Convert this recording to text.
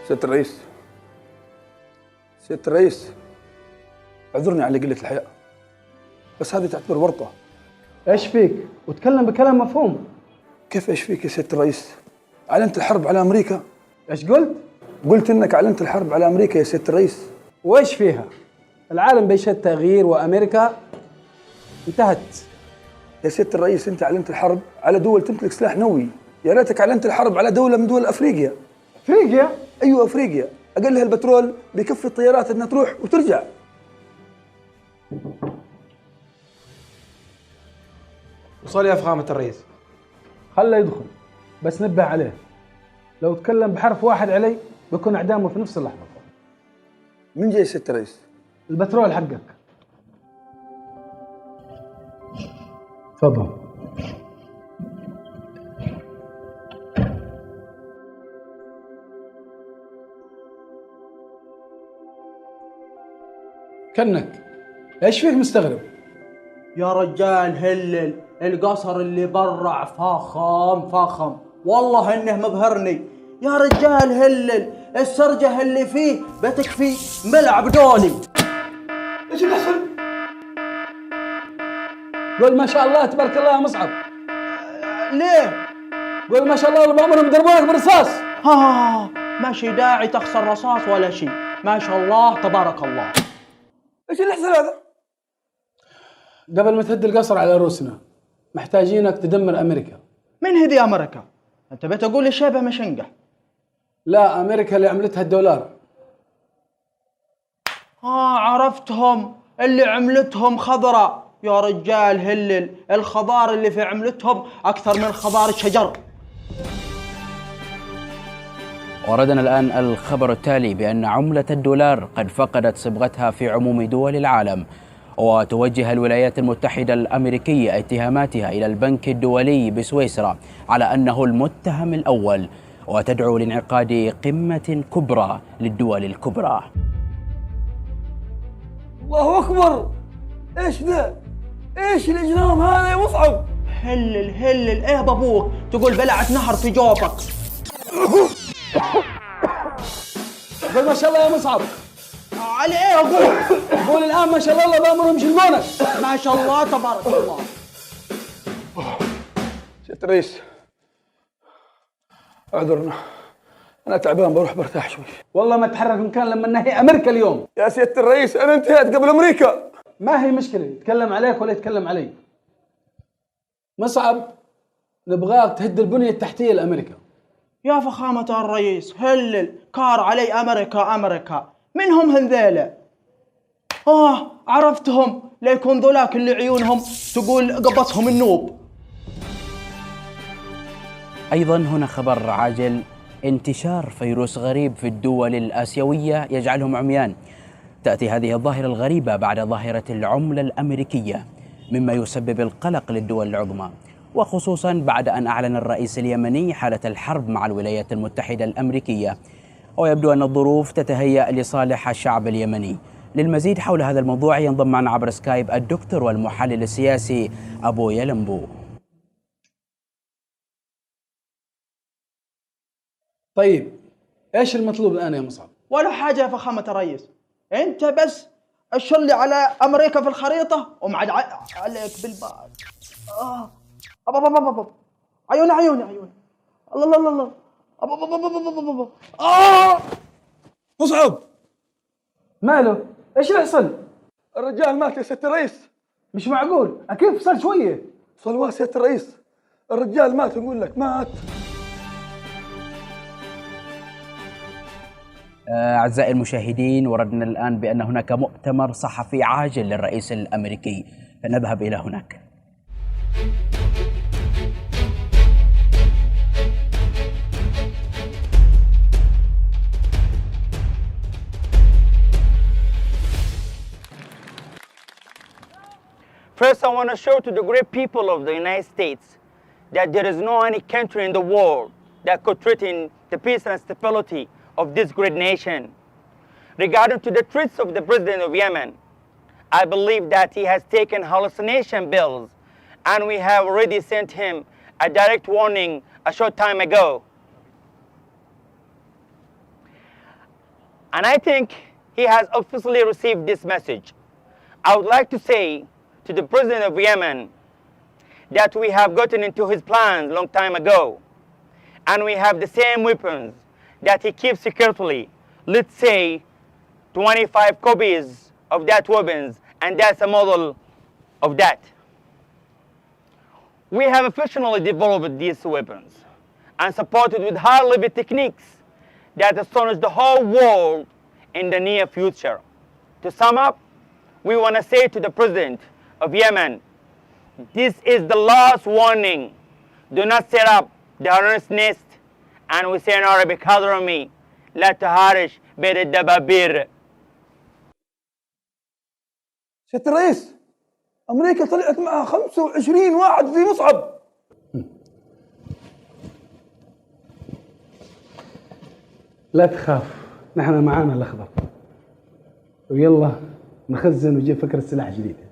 سيادة الرئيس، سيادة الرئيس، اعذرني على قلة الحياء، بس هذه تعتبر ورطة. ايش فيك؟ وتكلم بكلام مفهوم. كيف ايش فيك يا سيادة الرئيس؟ أعلنت الحرب على أمريكا. ايش قلت؟ قلت إنك أعلنت الحرب على أمريكا يا سيادة الرئيس. وايش فيها؟ العالم بيشهد تغيير وأمريكا انتهت. يا سيادة الرئيس، أنت أعلنت الحرب على دول تمتلك سلاح نووي، يا ريتك أعلنت الحرب على دولة من دول أفريقيا. أفريقيا؟ أيوة أفريقيا، أقلها البترول بكفي الطيارات إنها تروح وترجع. وصل يا فخامة الرئيس. خله يدخل، بس نبه عليه، لو تكلم بحرف واحد علي بكون إعدامه في نفس اللحظة. من جاي سيادة الرئيس؟ البترول حقك. تفضل. كنك ايش فيك مستغرب؟ يا رجال هلل، القصر اللي برع فخم والله انه مبهرني. يا رجال هلل، السرجة اللي فيه بتكفي ملعب دولي. ايش اللي حصل؟ قول ما شاء الله تبارك الله يا مصعب. ليه؟ قول ما شاء الله اللي بأمرهم يضربونك بالرصاص. ماشي داعي تخسر رصاص ولا شيء، ما شاء الله تبارك الله. ايش اللي حصل هذا؟ قبل ما تهد القصر على روسنا محتاجينك تدمر أمريكا. من هذي أمريكا؟ أنت بتقول لي شبه مشنقة. لا، أمريكا اللي عملتها الدولار. عرفتهم، اللي عملتهم خضراء. يا رجال هلل، الخضار اللي في عملتهم أكثر من خضار الشجر. وردنا الآن الخبر التالي بأن عملة الدولار قد فقدت صبغتها في عموم دول العالم، وتوجه الولايات المتحدة الأمريكية اتهاماتها إلى البنك الدولي بسويسرا على أنه المتهم الأول، وتدعو لانعقاد قمة كبرى للدول الكبرى. الله أكبر! ايش ذا؟ ايش الإجرام هذا يا مصعب؟ هلل ايه بابوك تقول بلعت نهر في جوفك. قول ما شاء الله يا مصعب. على ايه اقول؟ قول الآن ما شاء الله بأمرهم يشلمونك. ما شاء الله تبارك الله. سيادة الرئيس، اعذرنا، أنا تعبان بروح برتاح شوي. والله ما تحرك مكان لما نهي أمريكا اليوم. يا سيادة الرئيس، أنا انتهيت قبل أمريكا. ما هي مشكلة، يتكلم عليك ولا يتكلم علي. مصعب، نبغاك تهد البنية التحتية لأمريكا. يا فخامة الرئيس هلل، كار علي أمريكا، منهم هنذيلة. عرفتهم، ليكون ذولاك اللي عيونهم تقول قبضهم النوب. أيضا هنا خبر عاجل: انتشار فيروس غريب في الدول الآسيوية يجعلهم عميان. تأتي هذه الظاهرة الغريبة بعد ظاهرة العملة الأمريكية، مما يسبب القلق للدول العظمى، وخصوصا بعد أن أعلن الرئيس اليمني حالة الحرب مع الولايات المتحدة الأمريكية، ويبدو أن الظروف تتهيأ لصالح الشعب اليمني. للمزيد حول هذا الموضوع ينضم معنا عبر سكايب الدكتور والمحلل السياسي أبو يلمبو. طيب ايش المطلوب الآن يا مصعب؟ ولا حاجة يا فخامة الرئيس، انت بس اشر لي على امريكا في الخريطة ومعد عليك بالبال. عيوني الله مصعب، ماله؟ ايش اللي حصل؟ الرجال مات يا سيادة الرئيس. مش معقول، اكيد صار شوية. صلوات سيادة الرئيس، الرجال مات، يقول لك مات. أعزائي المشاهدين، وردنا الآن بأن هناك مؤتمر صحفي عاجل للرئيس الأمريكي، فنذهب إلى هناك. First, I want to show to the great people of the United States that there is no any country in the world that could threaten the peace and stability of this great nation. Regarding to the threats of the president of Yemen, I believe that he has taken hallucination pills, and we have already sent him a direct warning a short time ago. And I think he has officially received this message. I would like to say to the president of Yemen that we have gotten into his plans a long time ago, and we have the same weapons that he keeps secretly. Let's say 25 copies of that weapons, and that's a model of that. We have officially developed these weapons and supported with high-level techniques that astonish the whole world in the near future. To sum up, we want to say to the president of Yemen, this is the last warning. Do not set up the hornet's nest. And we say in Arabic, حضرمي لا تهارش بين الدبابير. سيادة الرئيس، أمريكا طلعت معها 25 واحد في مصعب. لا تخاف، نحن معانا الأخضر. ويلا نخزن ونجيب فكرة سلاح جديد.